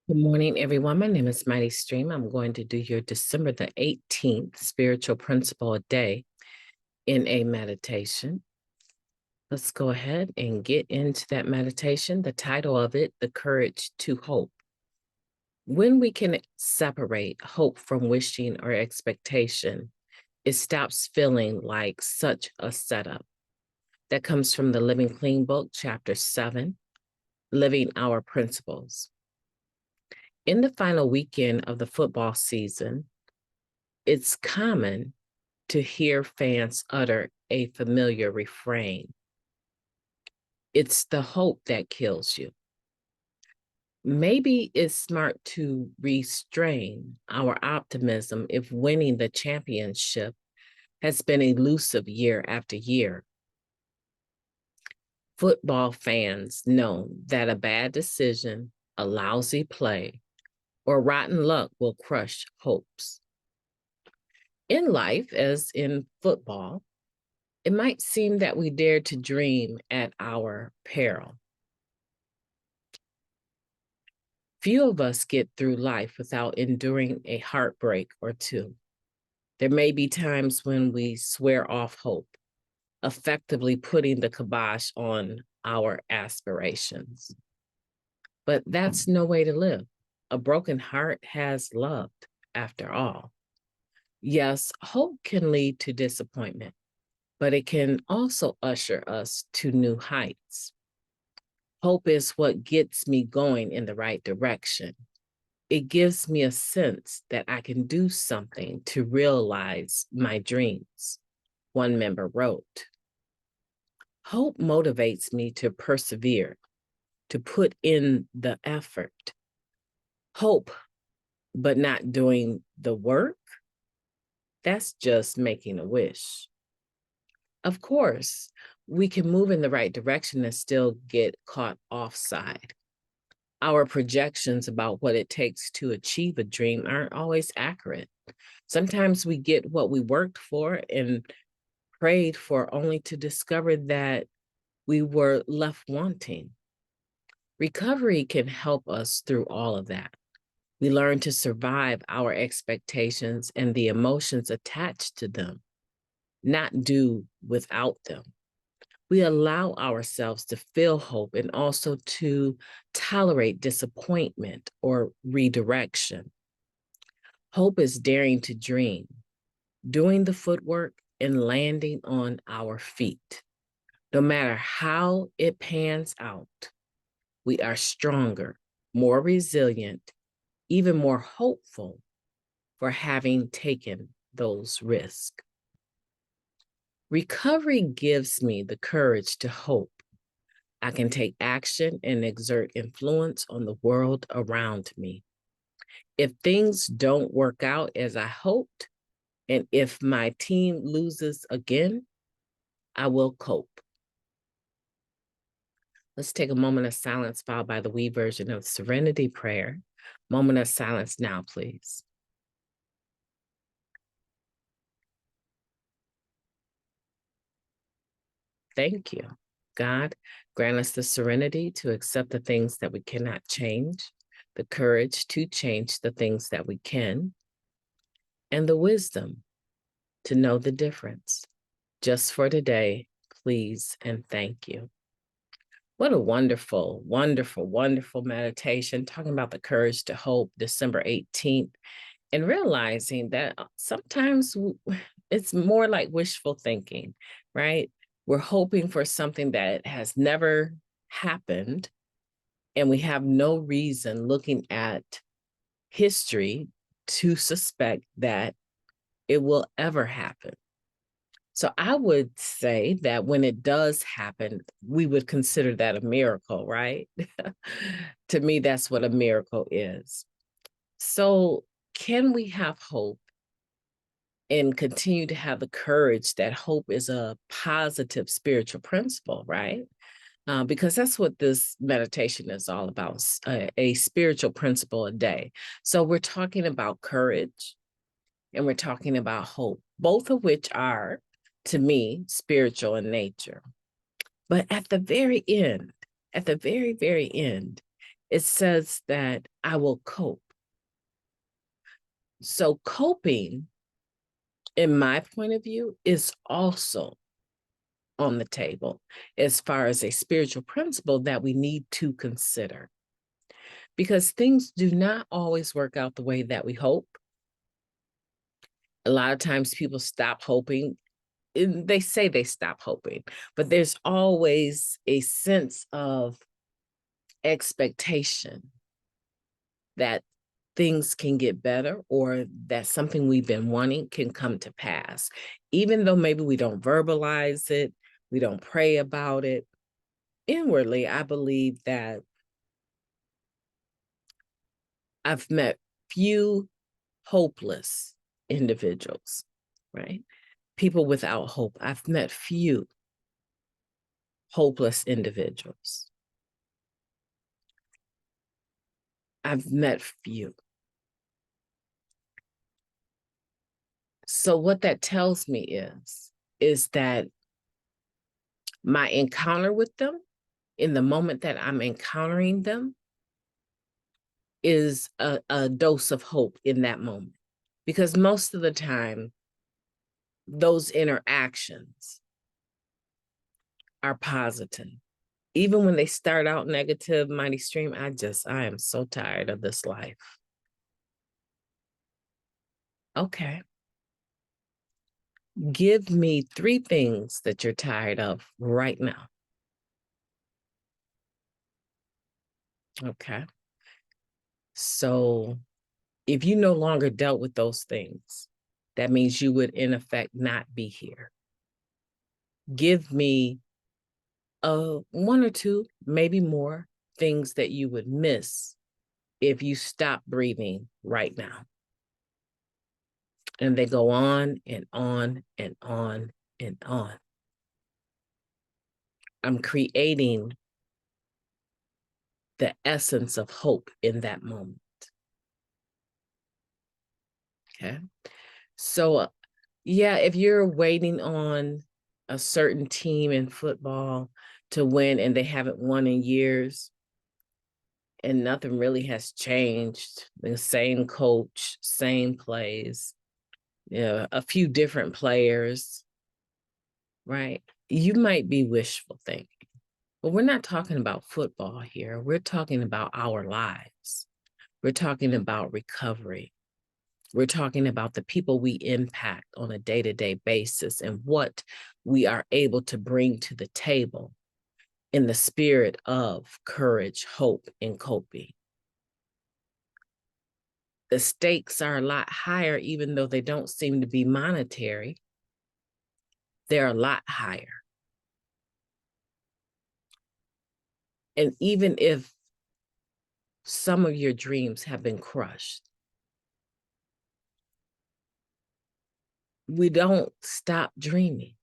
Good morning, everyone. My name is MightyStream. I'm going to do your December the 18th spiritual principle a day in a meditation. Let's go ahead and get into that meditation. The title of it, The Courage to Hope. When we can separate hope from wishing or expectation, it stops feeling like such a setup. That comes from the Living Clean book, chapter 7, Living Our Principles. In the final weekend of the football season, it's common to hear fans utter a familiar refrain. It's the hope that kills you. Maybe it's smart to restrain our optimism if winning the championship has been elusive year after year. Football fans know that a bad decision, a lousy play, or rotten luck will crush hopes. In life, as in football, it might seem that we dare to dream at our peril. Few of us get through life without enduring a heartbreak or two. There may be times when we swear off hope, effectively putting the kibosh on our aspirations. But that's no way to live. A broken heart has loved, after all. Yes, hope can lead to disappointment, but it can also usher us to new heights. Hope is what gets me going in the right direction. It gives me a sense that I can do something to realize my dreams, one member wrote. Hope motivates me to persevere, to put in the effort. Hope, but not doing the work, that's just making a wish. Of course, we can move in the right direction and still get caught offside. Our projections about what it takes to achieve a dream aren't always accurate. Sometimes we get what we worked for and prayed for only to discover that we were left wanting. Recovery can help us through all of that. We learn to survive our expectations and the emotions attached to them, not do without them. We allow ourselves to feel hope and also to tolerate disappointment or redirection. Hope is daring to dream, doing the footwork and landing on our feet. No matter how it pans out, we are stronger, more resilient, even more hopeful for having taken those risks. Recovery gives me the courage to hope I can take action and exert influence on the world around me. If things don't work out as I hoped, and if my team loses again, I will cope. Let's take a moment of silence followed by the we version of Serenity Prayer. Moment of silence now, please. Thank you. God, grant us the serenity to accept the things that we cannot change, the courage to change the things that we can, and the wisdom to know the difference. Just for today, please and thank you. What a wonderful, wonderful, wonderful meditation talking about the courage to hope, December 18th, and realizing that sometimes it's more like wishful thinking, right? We're hoping for something that has never happened, and we have no reason looking at history to suspect that it will ever happen. So I would say that when it does happen, we would consider that a miracle, right? To me, that's what a miracle is. So can we have hope and continue to have the courage that hope is a positive spiritual principle, right? Because that's what this meditation is all about, a spiritual principle a day. So we're talking about courage and we're talking about hope, both of which are, to me, spiritual in nature. But at the very end, at the very, very end, It says that I will cope. So coping, in my point of view, is also on the table as far as a spiritual principle that we need to consider. Because things do not always work out the way that we hope. A lot of times people stop hoping. They say they stop hoping, but there's always a sense of expectation that things can get better or that something we've been wanting can come to pass. Even though maybe we don't verbalize it, we don't pray about it, inwardly, I believe that I've met few hopeless individuals, right? People without hope. I've met few hopeless individuals. I've met few. So what that tells me is that my encounter with them, in the moment that I'm encountering them, is a dose of hope in that moment. Because most of the time, those interactions are positive. Even when they start out negative, Mighty Stream, I am so tired of this life. Okay. Give me 3 things that you're tired of right now. Okay. So if you no longer dealt with those things, that means you would, in effect, not be here. Give me 1 or 2, maybe more, things that you would miss if you stop breathing right now. And they go on and on and on and on. I'm creating the essence of hope in that moment. Okay. So, yeah, if you're waiting on a certain team in football to win and they haven't won in years and nothing really has changed, the same coach, same plays, a few different players, right? You might be wishful thinking. But we're not talking about football here. We're talking about our lives. We're talking about recovery. We're talking about the people we impact on a day-to-day basis and what we are able to bring to the table in the spirit of courage, hope, and coping. The stakes are a lot higher, even though they don't seem to be monetary. They're a lot higher. And even if some of your dreams have been crushed, we don't stop dreaming.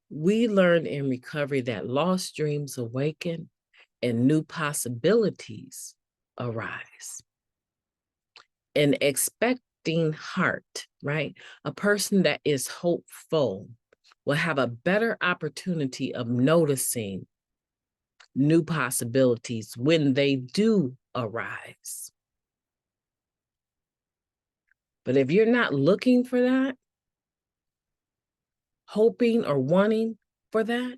We learn in recovery that lost dreams awaken and new possibilities arise. An expecting heart, right? A person that is hopeful will have a better opportunity of noticing new possibilities when they do arise. But if you're not looking for that, hoping or wanting for that,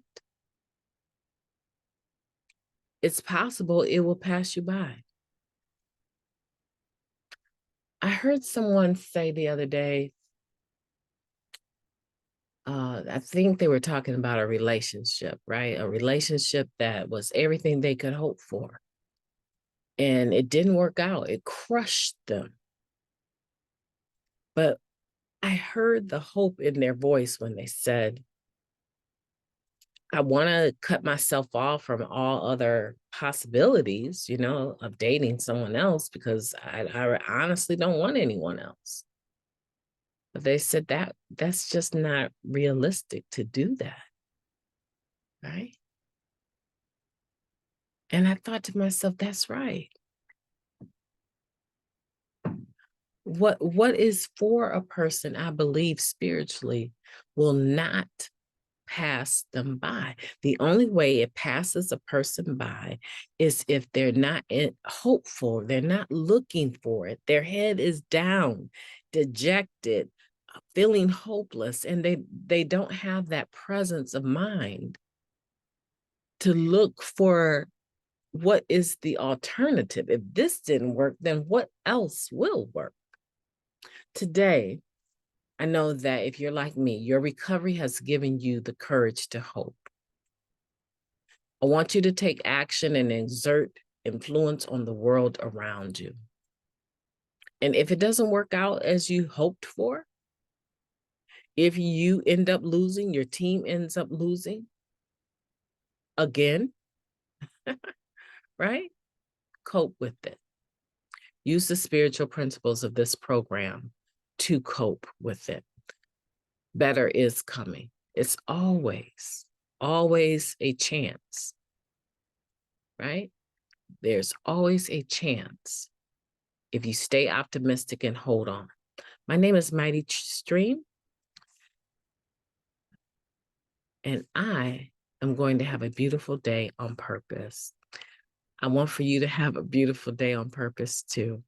it's possible it will pass you by. I heard someone say the other day, I think they were talking about a relationship, right? A relationship that was everything they could hope for. And it didn't work out. It crushed them. But I heard the hope in their voice when they said, I want to cut myself off from all other possibilities, of dating someone else because I honestly don't want anyone else. But they said that's just not realistic to do that, right? And I thought to myself, that's right. What is for a person, I believe spiritually, will not pass them by. The only way it passes a person by is if they're not hopeful, they're not looking for it, their head is down, dejected, feeling hopeless, and they don't have that presence of mind to look for what is the alternative. If this didn't work, then what else will work? Today, I know that if you're like me, your recovery has given you the courage to hope. I want you to take action and exert influence on the world around you. And if it doesn't work out as you hoped for, if you end up losing, your team ends up losing again, right? Cope with it. Use the spiritual principles of this program to cope with it. Better is coming. It's always a chance, right? There's always a chance if you stay optimistic and hold on. My name is MightyStream, and I am going to have a beautiful day on purpose. I want for you to have a beautiful day on purpose too.